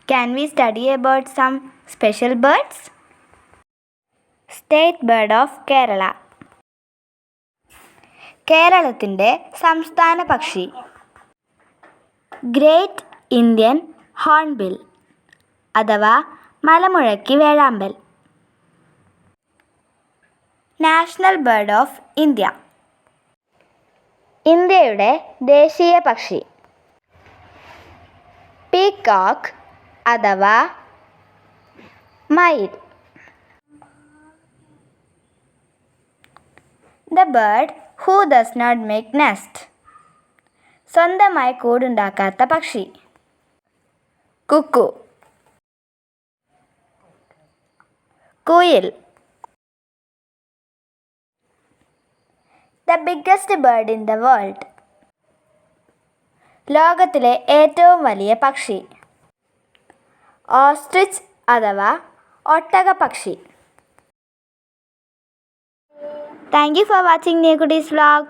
Can we study about some special birds? State bird of Kerala. കേരളത്തിൻ്റെ സംസ്ഥാന പക്ഷി great Indian hornbill അഥവാ മലമുഴക്കി വേഴാമ്പൽ. National bird of India. ഇന്ത്യയുടെ ദേശീയ പക്ഷി പീകോക്ക് അഥവാ മയിൽ. The bird who does not make nest. സ്വന്തമായി കൂടുണ്ടാക്കാത്ത പക്ഷി കുക്കു. കുയിൽ. The biggest bird in the world. ലോകത്തിലെ ഏറ്റവും വലിയ പക്ഷി ഓസ്ട്രിച്ച് അഥവാ ഒട്ടകപ്പക്ഷി. Thank you for watching Niyakkuttys vlog.